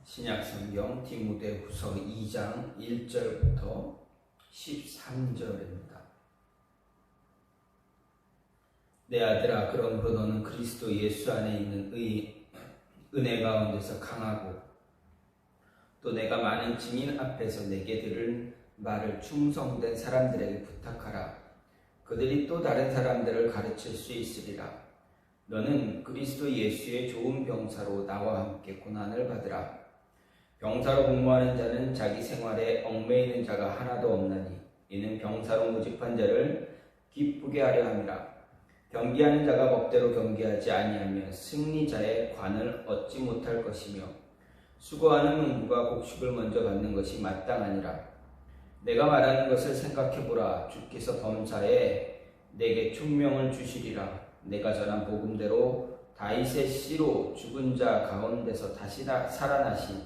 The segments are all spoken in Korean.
신약성경 디모데후서 2장 1절부터 13절입니다. 내 아들아, 그러므로 너는 그리스도 예수 안에 있는 은혜 가운데서 강하고 또 내가 많은 증인 앞에서 내게 들은 말을 충성된 사람들에게 부탁하라. 그들이 또 다른 사람들을 가르칠 수 있으리라. 너는 그리스도 예수의 좋은 병사로 나와 함께 고난을 받으라. 병사로 복무하는 자는 자기 생활에 얽매이는 자가 하나도 없나니 이는 병사로 모집한 자를 기쁘게 하려 함이라. 경기하는 자가 법대로 경기하지 아니하면 승리자의 관을 얻지 못할 것이며 수고하는 농부가 곡식을 먼저 받는 것이 마땅하니라. 내가 말하는 것을 생각해보라. 주께서 범사에 내게 총명을 주시리라. 내가 전한 복음대로 다윗의 씨로 죽은 자 가운데서 다시 살아나신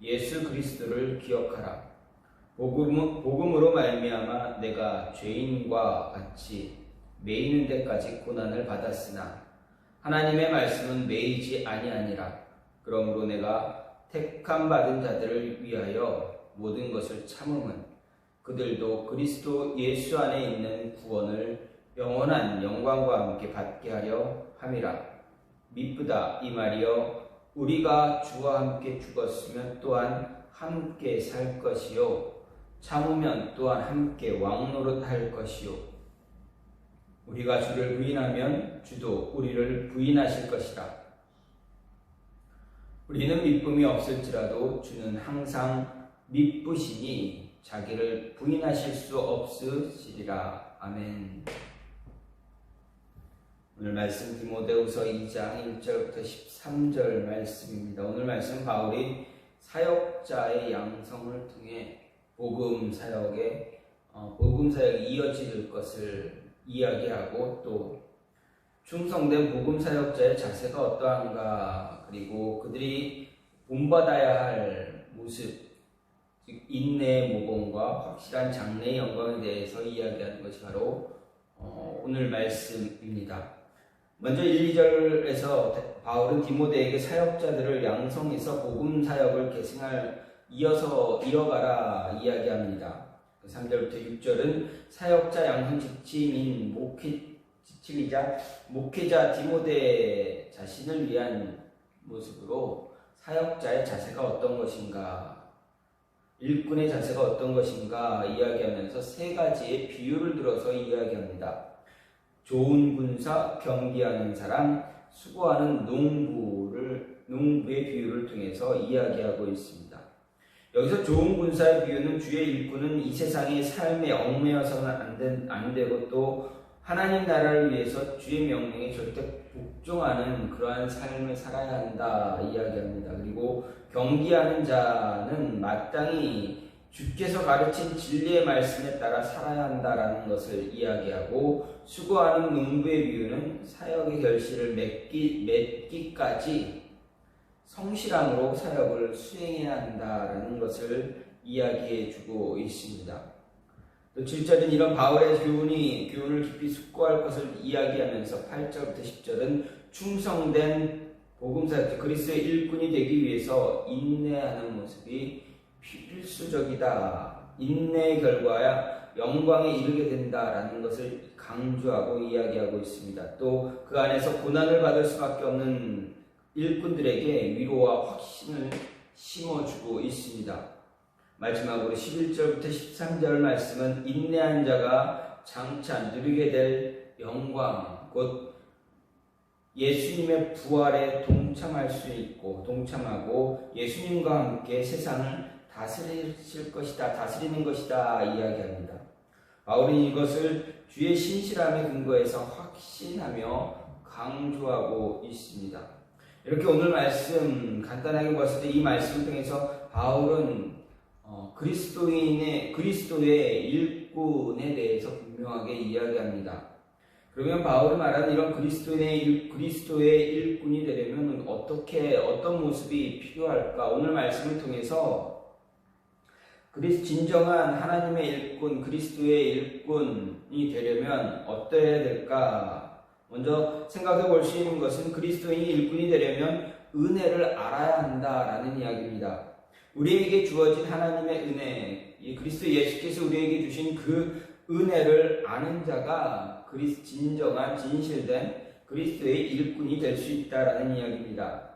예수 그리스도를 기억하라. 복음으로 말미암아 내가 죄인과 같이 매이는 데까지 고난을 받았으나 하나님의 말씀은 매이지 아니하니라. 그러므로 내가 택함 받은 자들을 위하여 모든 것을 참음은 그들도 그리스도 예수 안에 있는 구원을 영원한 영광과 함께 받게 하려 함이라. 미쁘다 이 말이여, 우리가 주와 함께 죽었으면 또한 함께 살 것이요 참으면 또한 함께 왕노릇할 것이요 우리가 주를 부인하면 주도 우리를 부인하실 것이라. 우리는 미쁨이 없을지라도 주는 항상 미쁘시니 자기를 부인하실 수 없으시리라. 아멘. 오늘 말씀 디모데후서 2장 1절부터 13절 말씀입니다. 오늘 말씀 바울이 사역자의 양성을 통해 복음 사역이 이어질 것을 이야기하고 또 충성된 복음 사역자의 자세가 어떠한가, 그리고 그들이 본받아야 할 모습, 즉 인내의 모범과 확실한 장래의 영광에 대해서 이야기하는 것이 바로 오늘 말씀입니다. 먼저 1, 2절에서 바울은 디모데에게 사역자들을 양성해서 복음 사역을 이어서 이어가라 이야기합니다. 3절부터 6절은 사역자 양성 지침인 목회자 디모데 자신을 위한 모습으로 사역자의 자세가 어떤 것인가, 일꾼의 자세가 어떤 것인가 이야기하면서 세 가지의 비유를 들어서 이야기합니다. 좋은 군사, 경비하는 사람, 수고하는 농부의 비유를 통해서 이야기하고 있습니다. 여기서 좋은 군사의 비유는 주의 일꾼은 이 세상의 삶에 얽매여서는 안 되고 또 하나님 나라를 위해서 주의 명령에 절대 복종하는 그러한 삶을 살아야 한다 이야기합니다. 그리고 경기하는 자는 마땅히 주께서 가르친 진리의 말씀에 따라 살아야 한다라는 것을 이야기하고, 수고하는 농부의 비유는 사역의 결실을 맺기까지 성실함으로 사역을 수행해야 한다라는 것을 이야기해 주고 있습니다. 또 7절은 이런 바울의 교훈을 깊이 숙고할 것을 이야기하면서 8절부터 10절은 충성된 복음사역, 그리스도의 일꾼이 되기 위해서 인내하는 모습이 필수적이다. 인내의 결과야 영광에 이르게 된다라는 것을 강조하고 이야기하고 있습니다. 또 그 안에서 고난을 받을 수밖에 없는 일꾼들에게 위로와 확신을 심어주고 있습니다. 마지막으로 11절부터 13절 말씀은 인내한 자가 장차 누리게 될 영광, 곧 예수님의 부활에 동참하고 예수님과 함께 세상을 다스리는 것이다 이야기합니다. 바울은 이것을 주의 신실함에 근거해서 확신하며 강조하고 있습니다. 이렇게 오늘 말씀 간단하게 봤을 때 이 말씀을 통해서 바울은 그리스도의 일꾼에 대해서 분명하게 이야기합니다. 그러면 바울이 말하는 이런 그리스도의 일꾼이 되려면 어떤 모습이 필요할까? 오늘 말씀을 통해서 진정한 하나님의 일꾼, 그리스도의 일꾼이 되려면 어떠해야 될까? 먼저 생각해 볼 수 있는 것은 그리스도인이 일꾼이 되려면 은혜를 알아야 한다라는 이야기입니다. 우리에게 주어진 하나님의 은혜, 이 그리스도 예수께서 우리에게 주신 그 은혜를 아는 자가 진정한 진실된 그리스도의 일꾼이 될 수 있다라는 이야기입니다.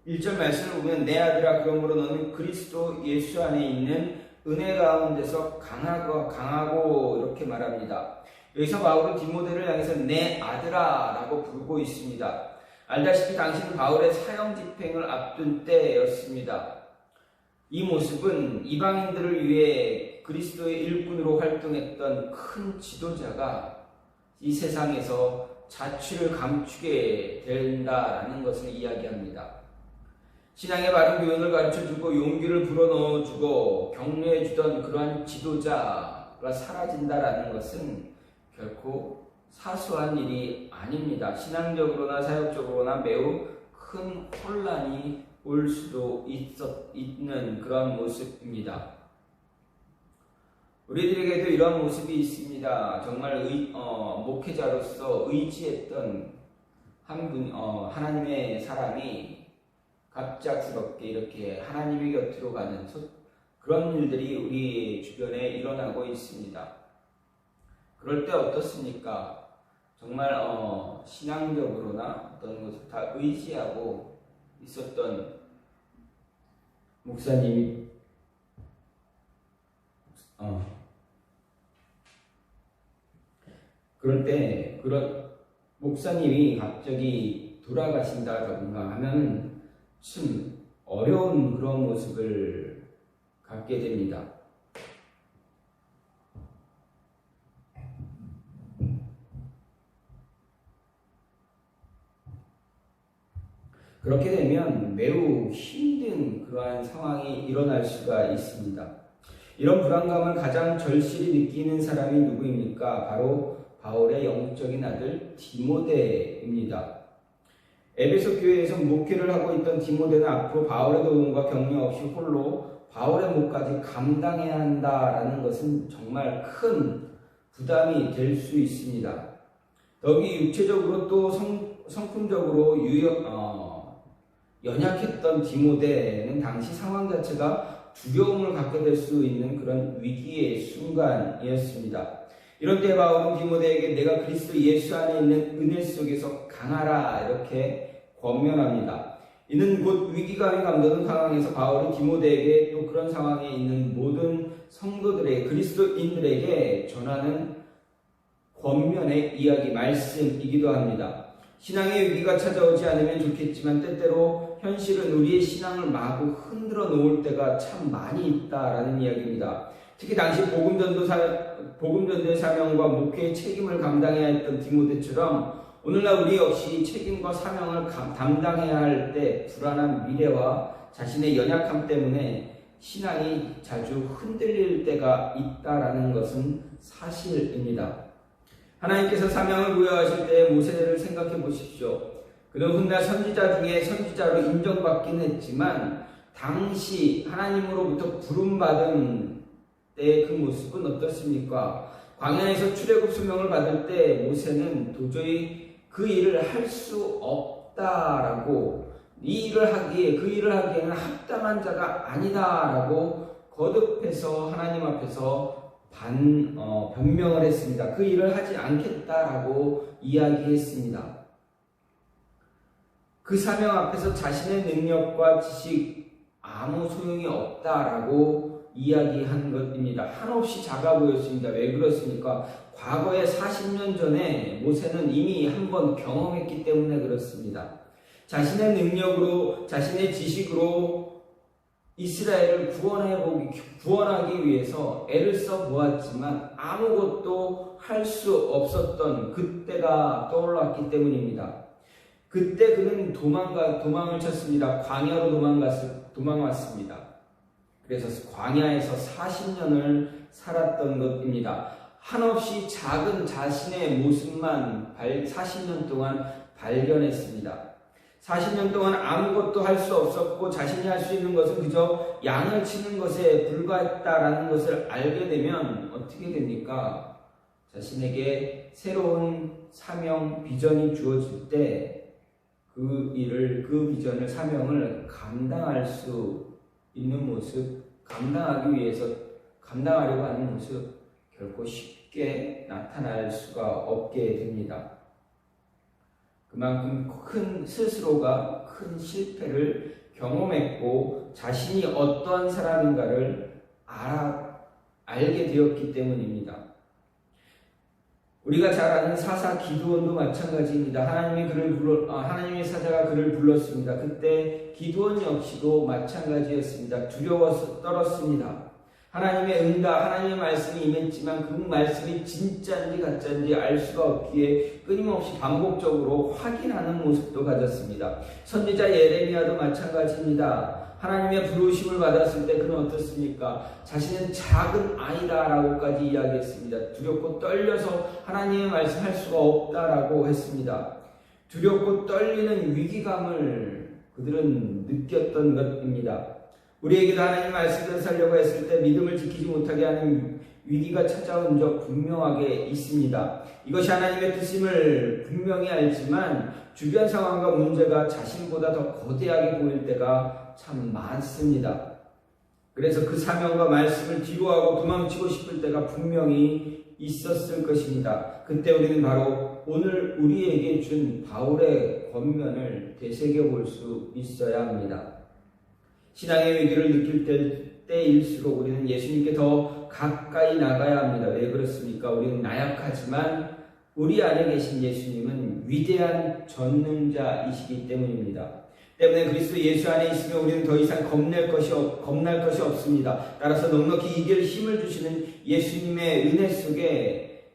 1절 말씀을 보면 내 아들아 그러므로 너는 그리스도 예수 안에 있는 은혜 가운데서 강하고 이렇게 말합니다. 여기서 바울은 디모데를 향해서 내 아들아 라고 부르고 있습니다. 알다시피 당시는 바울의 사형 집행을 앞둔 때였습니다. 이 모습은 이방인들을 위해 그리스도의 일꾼으로 활동했던 큰 지도자가 이 세상에서 자취를 감추게 된다라는 것을 이야기합니다. 신앙의 바른 교훈을 가르쳐주고 용기를 불어넣어주고 격려해주던 그러한 지도자가 사라진다라는 것은 결코 사소한 일이 아닙니다. 신앙적으로나 사역적으로나 매우 큰 혼란이 올 수도 있는 그런 모습입니다. 우리들에게도 이런 모습이 있습니다. 정말 목회자로서 의지했던 하나님의 사람이 갑작스럽게 이렇게 하나님의 곁으로 가는 그런 일들이 우리 주변에 일어나고 있습니다. 그럴 때 어떻습니까? 정말 신앙적으로나 어떤 것을 다 의지하고 있었던 목사님이 그럴 때 그런 목사님이 갑자기 돌아가신다던가 하면 참 어려운 그런 모습을 갖게 됩니다. 그렇게 되면 매우 힘든 그러한 상황이 일어날 수가 있습니다. 이런 불안감을 가장 절실히 느끼는 사람이 누구입니까? 바로 바울의 영적인 아들 디모데입니다. 에베소 교회에서 목회를 하고 있던 디모데는 앞으로 바울의 도움과 격려 없이 홀로 바울의 몫까지 감당해야 한다라는 것은 정말 큰 부담이 될 수 있습니다. 더욱이 육체적으로 또 성품적으로 연약했던 디모데는 당시 상황 자체가 두려움을 갖게 될 수 있는 그런 위기의 순간이었습니다. 이런 때 바울은 디모데에게 내가 그리스도 예수 안에 있는 은혜 속에서 강하라 이렇게 권면합니다. 이는 곧 위기감이 감도는 상황에서 바울이 디모데에게 또 그런 상황에 있는 모든 성도들에게 그리스도인들에게 전하는 권면의 이야기 말씀이기도 합니다. 신앙의 위기가 찾아오지 않으면 좋겠지만 때때로 현실은 우리의 신앙을 마구 흔들어 놓을 때가 참 많이 있다라는 이야기입니다. 특히 당시 복음전도의 사명과 목회의 책임을 감당해야 했던 디모데처럼 오늘날 우리 역시 책임과 사명을 담당해야 할 때 불안한 미래와 자신의 연약함 때문에 신앙이 자주 흔들릴 때가 있다라는 것은 사실입니다. 하나님께서 사명을 부여하실 때 모세를 생각해 보십시오. 그는 훗날 선지자 중에 선지자로 인정받긴 했지만 당시 하나님으로부터 부름받은 때의 그 모습은 어떻습니까? 광야에서 출애굽 수명을 받을 때 모세는 도저히 그 일을 할 수 없다라고 그 일을 하기에는 합당한 자가 아니다라고 거듭해서 하나님 앞에서 변명을 했습니다. 그 일을 하지 않겠다라고 이야기했습니다. 그 사명 앞에서 자신의 능력과 지식 아무 소용이 없다라고 이야기한 것입니다. 한없이 작아 보였습니다. 왜 그렇습니까? 과거에 40년 전에 모세는 이미 한번 경험했기 때문에 그렇습니다. 자신의 능력으로, 자신의 지식으로 이스라엘을 구원하기 위해서 애를 써보았지만 아무것도 할 수 없었던 그때가 떠올랐기 때문입니다. 그때 그는 도망을 쳤습니다. 광야로 도망왔습니다. 그래서 광야에서 40년을 살았던 것입니다. 한없이 작은 자신의 모습만 40년 동안 발견했습니다. 40년 동안 아무것도 할 수 없었고 자신이 할 수 있는 것은 그저 양을 치는 것에 불과했다라는 것을 알게 되면 어떻게 됩니까? 자신에게 새로운 사명, 비전이 주어질 때 그 일을, 그 비전을, 사명을 감당할 수 있는 모습, 감당하려고 하는 모습 결코 쉽게 나타날 수가 없게 됩니다. 그만큼 스스로가 큰 실패를 경험했고 자신이 어떠한 사람인가를 알게 되었기 때문입니다. 우리가 잘 아는 사사 기드온도 마찬가지입니다. 하나님의 사자가 그를 불렀습니다. 그때 기드온 역시도 마찬가지였습니다. 두려워서 떨었습니다. 하나님의 응답, 하나님의 말씀이 임했지만 그 말씀이 진짜인지 가짜인지 알 수가 없기에 끊임없이 반복적으로 확인하는 모습도 가졌습니다. 선지자 예레미야도 마찬가지입니다. 하나님의 부르심을 받았을 때 그는 어떻습니까? 자신은 작은 아이다라고까지 이야기했습니다. 두렵고 떨려서 하나님의 말씀할 수가 없다라고 했습니다. 두렵고 떨리는 위기감을 그들은 느꼈던 것입니다. 우리에게도 하나님 말씀을 살려고 했을 때 믿음을 지키지 못하게 하는 위기가 찾아온 적 분명하게 있습니다. 이것이 하나님의 뜻임을 분명히 알지만 주변 상황과 문제가 자신보다 더 거대하게 보일 때가 참 많습니다. 그래서 그 사명과 말씀을 뒤로하고 도망치고 싶을 때가 분명히 있었을 것입니다. 그때 우리는 바로 오늘 우리에게 준 바울의 권면을 되새겨볼 수 있어야 합니다. 신앙의 위기를 느낄 때일수록 우리는 예수님께 더 가까이 나가야 합니다. 왜 그렇습니까? 우리는 나약하지만 우리 안에 계신 예수님은 위대한 전능자이시기 때문입니다. 때문에 그리스도 예수 안에 있으면 우리는 더 이상 겁날 것이 없습니다. 따라서 넉넉히 이길 힘을 주시는 예수님의 은혜 속에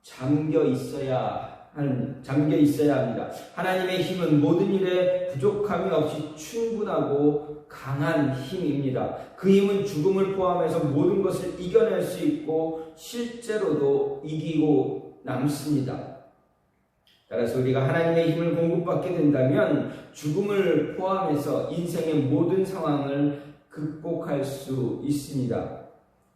잠겨 있어야 합니다. 하나님의 힘은 모든 일에 부족함이 없이 충분하고 강한 힘입니다. 그 힘은 죽음을 포함해서 모든 것을 이겨낼 수 있고 실제로도 이기고 남습니다. 따라서 우리가 하나님의 힘을 공급받게 된다면 죽음을 포함해서 인생의 모든 상황을 극복할 수 있습니다.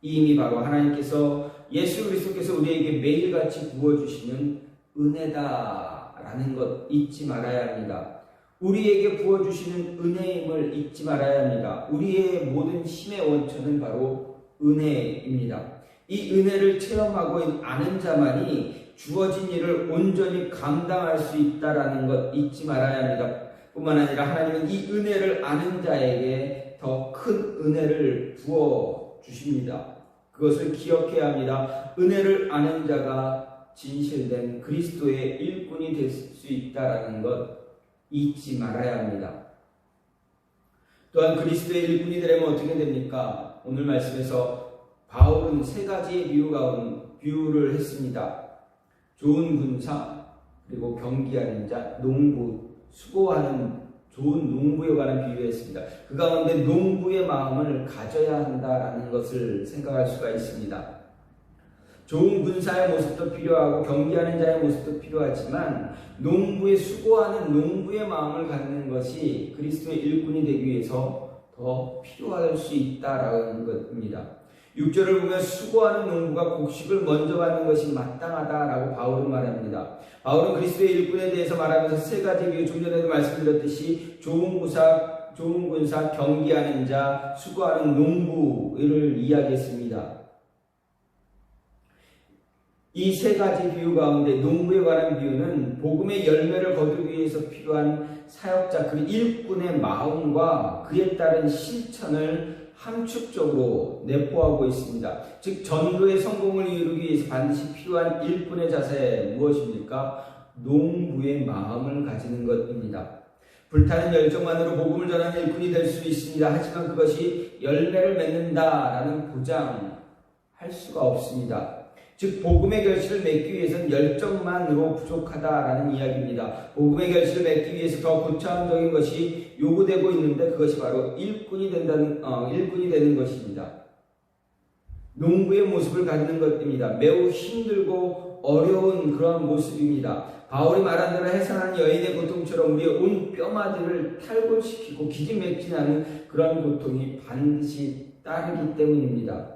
이 힘이 바로 하나님께서 예수 그리스도께서 우리에게 매일같이 부어주시는 은혜다라는 것 잊지 말아야 합니다. 우리에게 부어주시는 은혜임을 잊지 말아야 합니다. 우리의 모든 힘의 원천은 바로 은혜입니다. 이 은혜를 체험하고 아는 자만이 주어진 일을 온전히 감당할 수 있다라는 것 잊지 말아야 합니다. 뿐만 아니라 하나님은 이 은혜를 아는 자에게 더 큰 은혜를 부어주십니다. 그것을 기억해야 합니다. 은혜를 아는 자가 진실된 그리스도의 일꾼이 될 수 있다라는 것 잊지 말아야 합니다. 또한 그리스도의 일꾼이 되려면 어떻게 됩니까? 오늘 말씀에서 바울은 세 가지의 비유를 했습니다. 좋은 군사, 그리고 경기하는 자, 농부, 수고하는 좋은 농부에 관한 비유했습니다. 그 가운데 농부의 마음을 가져야 한다라는 것을 생각할 수가 있습니다. 좋은 군사의 모습도 필요하고 경기하는 자의 모습도 필요하지만 농부의 수고하는 농부의 마음을 갖는 것이 그리스도의 일꾼이 되기 위해서 더 필요할 수 있다라는 것입니다. 6절을 보면 수고하는 농부가 곡식을 먼저 받는 것이 마땅하다라고 바울은 말합니다. 바울은 그리스도의 일꾼에 대해서 말하면서 세 가지 비유, 좀 전에도 말씀드렸듯이 좋은 군사, 경기하는 자, 수고하는 농부를 이야기했습니다. 이 세 가지 비유 가운데 농부에 관한 비유는 복음의 열매를 거두기 위해서 필요한 사역자, 그 일꾼의 마음과 그에 따른 실천을 함축적으로 내포하고 있습니다. 즉 전도의 성공을 이루기 위해서 반드시 필요한 일꾼의 자세 무엇입니까? 농부의 마음을 가지는 것입니다. 불타는 열정만으로 복음을 전하는 일꾼이 될 수 있습니다. 하지만 그것이 열매를 맺는다라는 보장할 수가 없습니다. 즉 복음의 결실을 맺기 위해서는 열정만으로 부족하다라는 이야기입니다. 복음의 결실을 맺기 위해서 더 고차원적인 것이 요구되고 있는데 그것이 바로 일꾼이 되는 것입니다. 농부의 모습을 갖는 것입니다. 매우 힘들고 어려운 그런 모습입니다. 바울이 말한 대로 해산한 여인의 고통처럼 우리의 온 뼈마디를 탈골시키고 기진맥진하는 그런 고통이 반드시 따르기 때문입니다.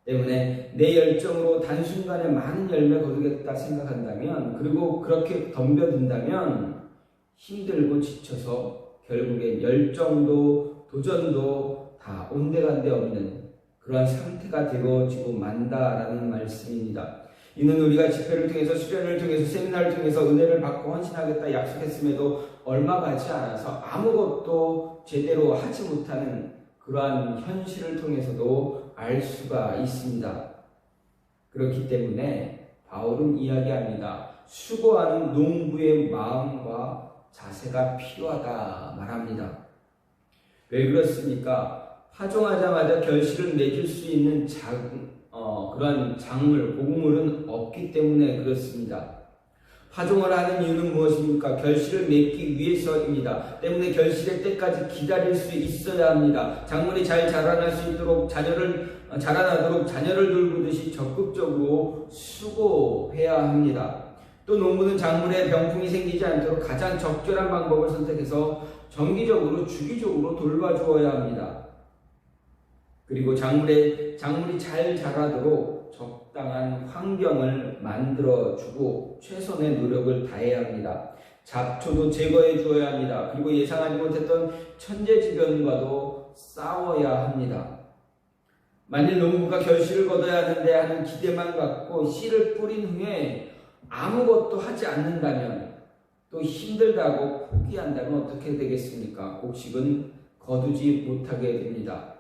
때문에 내 열정으로 단순간에 많은 열매 거두겠다 생각한다면, 그리고 그렇게 덤벼든다면 힘들고 지쳐서 결국엔 열정도 도전도 다 온데간데 없는 그러한 상태가 되어지고 만다라는 말씀입니다. 이는 우리가 집회를 통해서, 수련을 통해서, 세미나를 통해서 은혜를 받고 헌신하겠다 약속했음에도 얼마 가지 않아서 아무것도 제대로 하지 못하는 그러한 현실을 통해서도 알 수가 있습니다. 그렇기 때문에 바울은 이야기합니다. 수고하는 농부의 마음과 자세가 필요하다 말합니다. 왜 그렇습니까? 파종하자마자 결실을 맺을 수 있는 그러한 작물, 곡물은 없기 때문에 그렇습니다. 파종을 하는 이유는 무엇입니까? 결실을 맺기 위해서입니다. 때문에 결실의 때까지 기다릴 수 있어야 합니다. 작물이 잘 자라날 수 있도록 자라나도록 자녀를 돌보듯이 적극적으로 수고해야 합니다. 또 농부는 작물에 병풍이 생기지 않도록 가장 적절한 방법을 선택해서 정기적으로 주기적으로 돌봐주어야 합니다. 그리고 작물이 잘 자라도록 적당한 환경을 만들어주고 최선의 노력을 다해야 합니다. 잡초도 제거해 주어야 합니다. 그리고 예상하지 못했던 천재지변과도 싸워야 합니다. 만일 농부가 결실을 거둬야 하는데 하는 기대만 갖고 씨를 뿌린 후에 아무것도 하지 않는다면, 또 힘들다고 포기한다면 어떻게 되겠습니까? 곡식은 거두지 못하게 됩니다.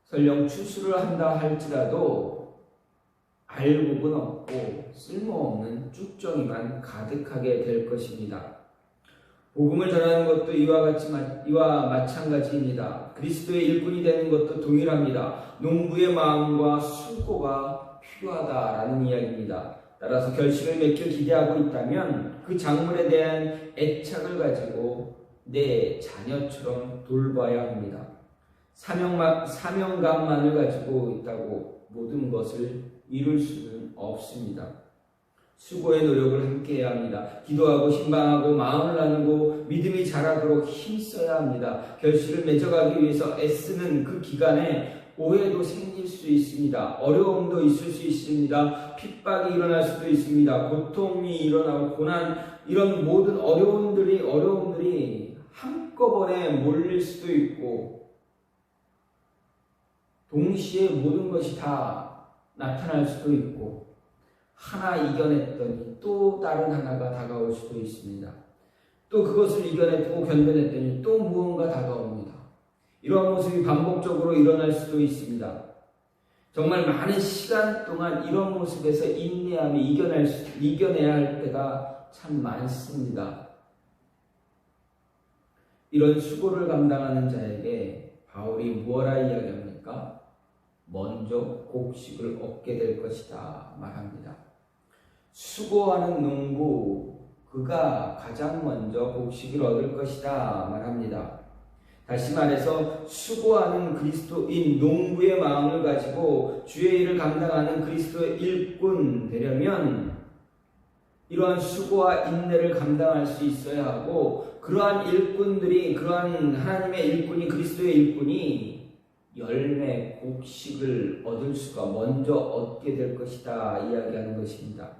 설령 추수를 한다 할지라도 알곡은 없고 쓸모없는 쭉정이만 가득하게 될 것입니다. 복음을 전하는 것도 이와 마찬가지입니다. 그리스도의 일꾼이 되는 것도 동일합니다. 농부의 마음과 수고가 필요하다라는 이야기입니다. 따라서 결실을 맺길 기대하고 있다면 그 작물에 대한 애착을 가지고 내 자녀처럼 돌봐야 합니다. 사명감만을 가지고 있다고 모든 것을 이룰 수는 없습니다. 수고의 노력을 함께 해야 합니다. 기도하고 신방하고 마음을 나누고 믿음이 자라도록 힘써야 합니다. 결실을 맺어가기 위해서 애쓰는 그 기간에 오해도 생길 수 있습니다. 어려움도 있을 수 있습니다. 핍박이 일어날 수도 있습니다. 고통이 일어나고 고난, 이런 모든 어려움들이 한꺼번에 몰릴 수도 있고, 동시에 모든 것이 다 나타날 수도 있고, 하나 이겨냈더니 또 다른 하나가 다가올 수도 있습니다. 또 그것을 이겨냈고 견뎌냈더니 또 무언가 다가옵니다. 이러한 모습이 반복적으로 일어날 수도 있습니다. 정말 많은 시간 동안 이런 모습에서 인내하며 이겨내야 할 때가 참 많습니다. 이런 수고를 감당하는 자에게 바울이 무엇라 이야기합니까? 먼저 곡식을 얻게 될 것이다 말합니다. 수고하는 농부, 그가 가장 먼저 곡식을 얻을 것이다 말합니다. 다시 말해서 수고하는 그리스도인 농부의 마음을 가지고 주의 일을 감당하는 그리스도의 일꾼 되려면 이러한 수고와 인내를 감당할 수 있어야 하고, 그러한 일꾼들이, 그러한 하나님의 일꾼이, 그리스도의 일꾼이 열매, 곡식을 얻을 수가 먼저 얻게 될 것이다 이야기하는 것입니다.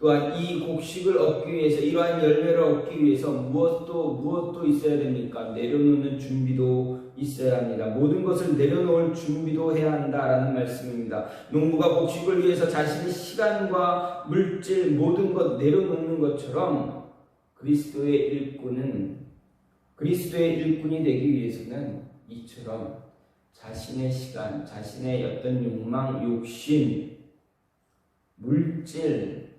또한 이 곡식을 얻기 위해서, 이러한 열매를 얻기 위해서 무엇도 있어야 됩니까? 내려놓는 준비도 있어야 합니다. 모든 것을 내려놓을 준비도 해야 한다라는 말씀입니다. 농부가 곡식을 위해서 자신의 시간과 물질, 모든 것 내려놓는 것처럼 그리스도의 일꾼이 되기 위해서는 이처럼 자신의 시간, 자신의 어떤 욕망, 욕심, 물질,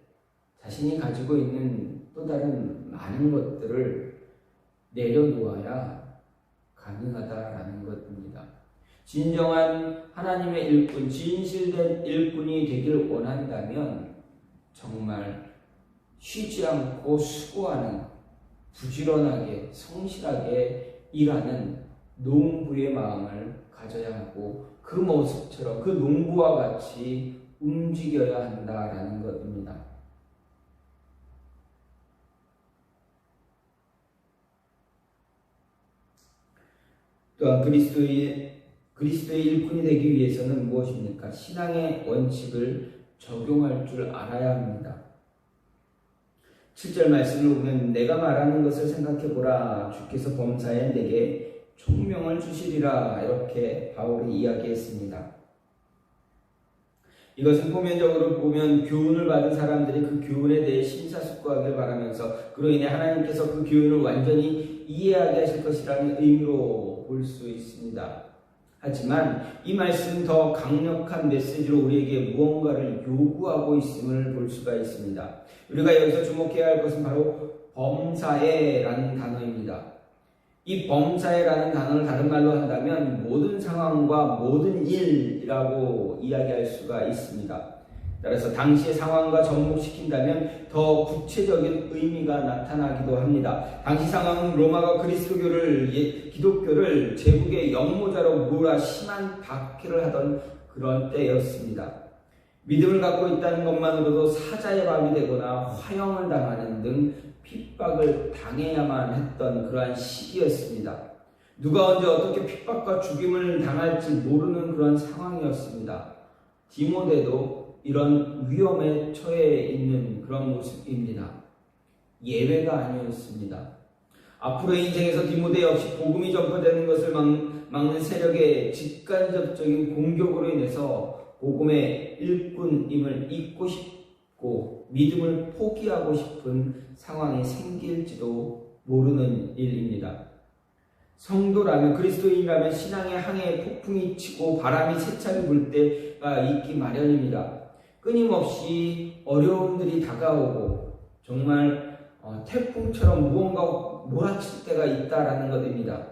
자신이 가지고 있는 또 다른 많은 것들을 내려놓아야 가능하다라는 것입니다. 진정한 하나님의 일꾼, 진실된 일꾼이 되길 원한다면 정말 쉬지 않고 수고하는, 부지런하게 성실하게 일하는 농부의 마음을 가져야 하고, 그 모습처럼 그 농부와 같이 움직여야 한다라는 것입니다. 또한 그리스도의 일꾼이 되기 위해서는 무엇입니까? 신앙의 원칙을 적용할 줄 알아야 합니다. 7절 말씀을 보면 내가 말하는 것을 생각해보라. 주께서 범사에 내게 총명을 주시리라. 이렇게 바울이 이야기했습니다. 이것은 표면적으로 보면 교훈을 받은 사람들이 그 교훈에 대해 심사숙고하길 바라면서 그로 인해 하나님께서 그 교훈을 완전히 이해하게 하실 것이라는 의미로 볼 수 있습니다. 하지만 이 말씀은 더 강력한 메시지로 우리에게 무언가를 요구하고 있음을 볼 수가 있습니다. 우리가 여기서 주목해야 할 것은 바로 범사에라는 단어입니다. 이 범사에라는 단어를 다른 말로 한다면 모든 상황과 모든 일이라고 이야기할 수가 있습니다. 따라서 당시의 상황과 접목시킨다면 더 구체적인 의미가 나타나기도 합니다. 당시 상황은 로마가 기독교를 제국의 역모자로 몰아 심한 박해를 하던 그런 때였습니다. 믿음을 갖고 있다는 것만으로도 사자의 밥이 되거나 화형을 당하는 등 핍박을 당해야만 했던 그러한 시기였습니다. 누가 언제 어떻게 핍박과 죽임을 당할지 모르는 그런 상황이었습니다. 디모데도 이런 위험에 처해 있는 그런 모습입니다. 예외가 아니었습니다. 앞으로의 인생에서 디모데 역시 복음이 전파되는 것을 막는 세력의 직간접적인 공격으로 인해서 복음의 일꾼임을 잊고 싶고 믿음을 포기하고 싶은 상황이 생길지도 모르는 일입니다. 성도라면, 그리스도인이라면 신앙의 항해에 폭풍이 치고 바람이 세차게 불 때가 있기 마련입니다. 끊임없이 어려움들이 다가오고 정말 태풍처럼 무언가 몰아칠 때가 있다라는 것입니다.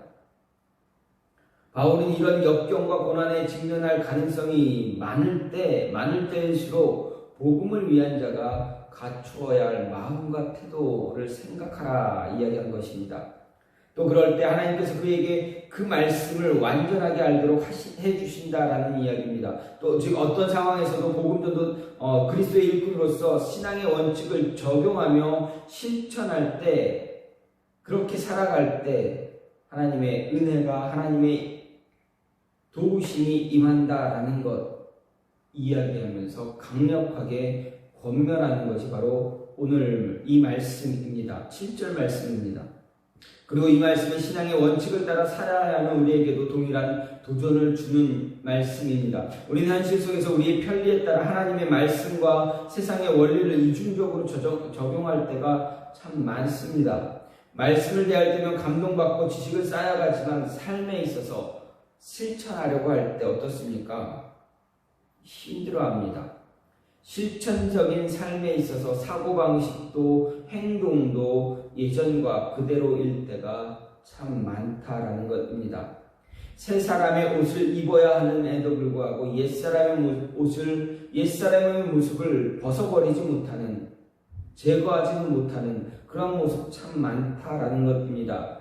바울은 이런 역경과 고난에 직면할 가능성이 많을 때일수록 복음을 위한 자가 갖추어야 할 마음과 태도를 생각하라 이야기한 것입니다. 또 그럴 때 하나님께서 그에게 그 말씀을 완전하게 알도록 해주신다라는 이야기입니다. 또 즉 어떤 상황에서도 복음전도 그리스도의 일꾼으로서 신앙의 원칙을 적용하며 실천할 때, 그렇게 살아갈 때 하나님의 은혜가, 하나님의 도우심이 임한다라는 것 이야기하면서 강력하게 권면하는 것이 바로 오늘 이 말씀입니다. 7절 말씀입니다. 그리고 이 말씀은 신앙의 원칙을 따라 살아야 하는 우리에게도 동일한 도전을 주는 말씀입니다. 우리는 현실 속에서 우리의 편리에 따라 하나님의 말씀과 세상의 원리를 이중적으로 적용할 때가 참 많습니다. 말씀을 대할 때면 감동받고 지식을 쌓아가지만 삶에 있어서 실천하려고 할 때 어떻습니까? 힘들어합니다. 실천적인 삶에 있어서 사고방식도 행동도 예전과 그대로일 때가 참 많다라는 것입니다. 새 사람의 옷을 입어야 하는 에도 불구하고 옛사람의 모습을 벗어버리지 못하는, 제거하지는 못하는 그런 모습 참 많다라는 것입니다.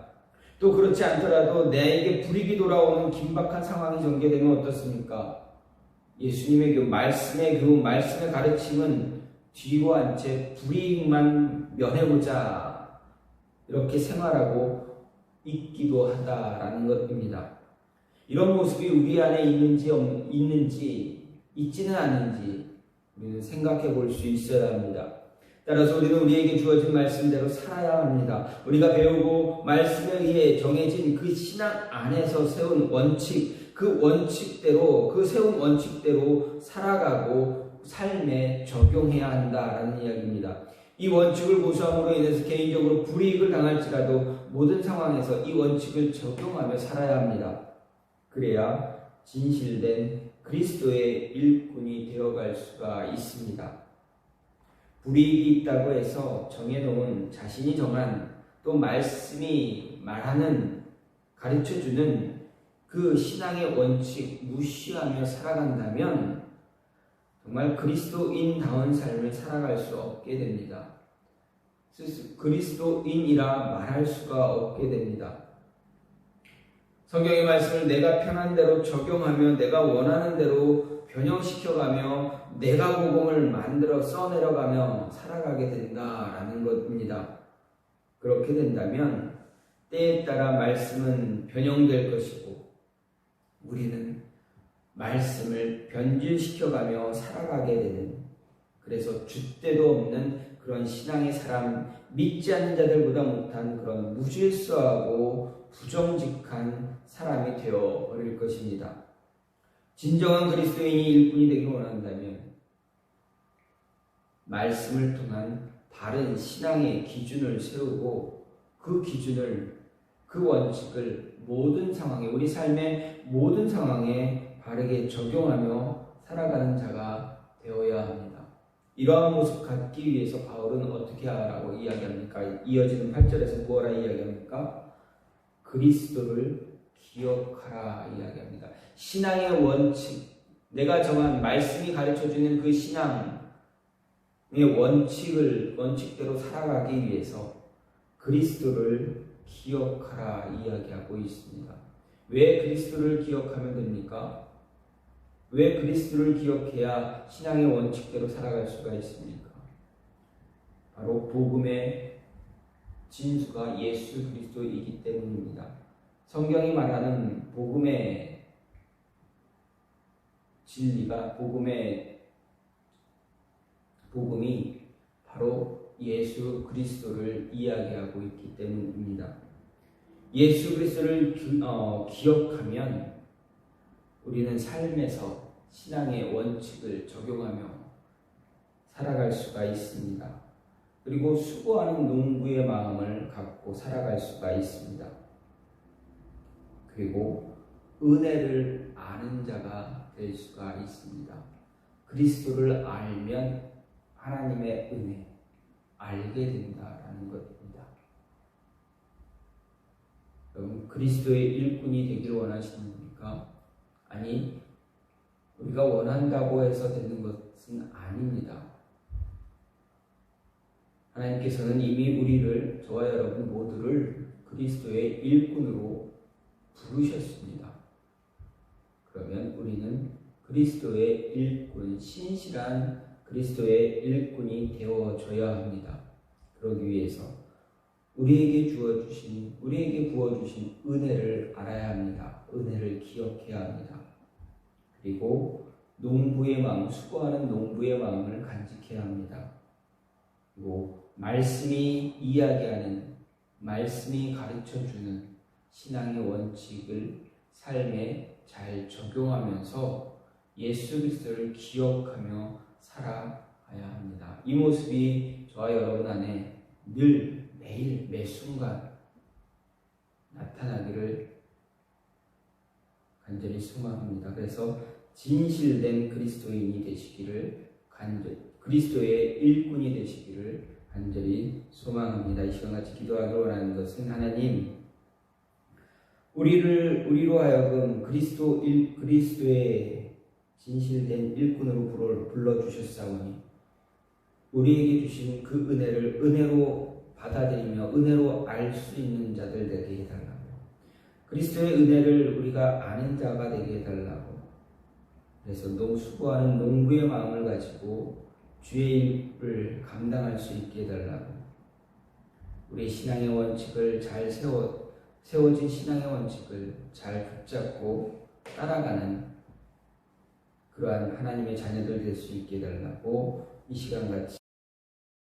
또 그렇지 않더라도 내게 불이익이 돌아오는 긴박한 상황이 전개되면 어떻습니까? 예수님의 말씀의 가르침은 뒤로 한 채 불이익만 면해보자, 이렇게 생활하고 있기도 하다라는 것입니다. 이런 모습이 우리 안에 있는지 있지는 않은지 우리는 생각해 볼 수 있어야 합니다. 따라서 우리는 우리에게 주어진 말씀대로 살아야 합니다. 우리가 배우고 말씀에 의해 정해진 그 신앙 안에서 세운 원칙, 그 세운 원칙대로 살아가고 삶에 적용해야 한다라는 이야기입니다. 이 원칙을 고수함으로 인해서 개인적으로 불이익을 당할지라도 모든 상황에서 이 원칙을 적용하며 살아야 합니다. 그래야 진실된 그리스도의 일꾼이 되어갈 수가 있습니다. 불이익이 있다고 해서 정해놓은, 자신이 정한, 또 말씀이 말하는, 가르쳐주는 그 신앙의 원칙 무시하며 살아간다면 정말 그리스도인다운 삶을 살아갈 수 없게 됩니다. 그리스도인이라 말할 수가 없게 됩니다. 성경의 말씀을 내가 편한 대로 적용하며 내가 원하는 대로 변형시켜가며 내가 복음을 만들어 써내려가며 살아가게 된다라는 것입니다. 그렇게 된다면 때에 따라 말씀은 변형될 것이고 우리는 말씀을 변질시켜가며 살아가게 되는, 그래서 줏대도 없는 그런 신앙의 사람, 믿지 않는 자들보다 못한 그런 무질서하고 부정직한 사람이 되어버릴 것입니다. 진정한 그리스도인이 일꾼이 되길 원한다면 말씀을 통한 바른 신앙의 기준을 세우고 그 기준을, 그 원칙을 모든 상황에, 우리 삶의 모든 상황에 바르게 적용하며 살아가는 자가 되어야 합니다. 이러한 모습 갖기 위해서 바울은 어떻게 하라고 이야기합니까? 이어지는 8절에서 뭐라 이야기합니까? 그리스도를 기억하라 이야기합니다. 신앙의 원칙, 내가 정한 말씀이 가르쳐주는 그 신앙의 원칙대로 살아가기 위해서 그리스도를 기억하라 이야기하고 있습니다. 왜 그리스도를 기억하면 됩니까? 왜 그리스도를 기억해야 신앙의 원칙대로 살아갈 수가 있습니까? 바로 복음의 진수가 예수 그리스도이기 때문입니다. 성경이 말하는 복음의 진리가, 복음이 바로 예수 그리스도를 이야기하고 있기 때문입니다. 예수 그리스도를 기억하면 우리는 삶에서 신앙의 원칙을 적용하며 살아갈 수가 있습니다. 그리고 수고하는 농부의 마음을 갖고 살아갈 수가 있습니다. 그리고 은혜를 아는 자가 될 수가 있습니다. 그리스도를 알면 하나님의 은혜, 알게 된다라는 것입니다. 여러분, 그리스도의 일꾼이 되길 원하시는 겁니까? 아니, 우리가 원한다고 해서 되는 것은 아닙니다. 하나님께서는 이미 우리를, 저와 여러분 모두를 그리스도의 일꾼으로 부르셨습니다. 그러면 우리는 그리스도의 일꾼, 신실한 그리스도의 일꾼이 되어줘야 합니다. 그러기 위해서 우리에게 부어주신 은혜를 알아야 합니다. 은혜를 기억해야 합니다. 그리고 농부의 마음, 수고하는 농부의 마음을 간직해야 합니다. 그리고 말씀이 이야기하는, 말씀이 가르쳐주는 신앙의 원칙을 삶에 잘 적용하면서 예수 그리스도를 기억하며 살아가야 합니다. 이 모습이 저와 여러분 안에 늘, 매일, 매 순간 나타나기를 간절히 소망합니다. 그래서 진실된 그리스도인이 되시기를, 그리스도의 일꾼이 되시기를 간절히 소망합니다. 이 시간 같이 기도하기 원하는 것은, 하나님, 우리로 하여금 그리스도의 진실된 일꾼으로 불러주셨사오니 우리에게 주신 그 은혜를 은혜로 받아들이며 은혜로 알 수 있는 자들 되게 해달라고, 그리스도의 은혜를 우리가 아는 자가 되게 해달라고, 그래서 수고하는 농부의 마음을 가지고 주의 일을 감당할 수 있게 해달라고, 우리 신앙의 원칙을 잘 세워진 신앙의 원칙을 잘 붙잡고 따라가는 그러한 하나님의 자녀들 될 수 있게 해달라고 이 시간 같이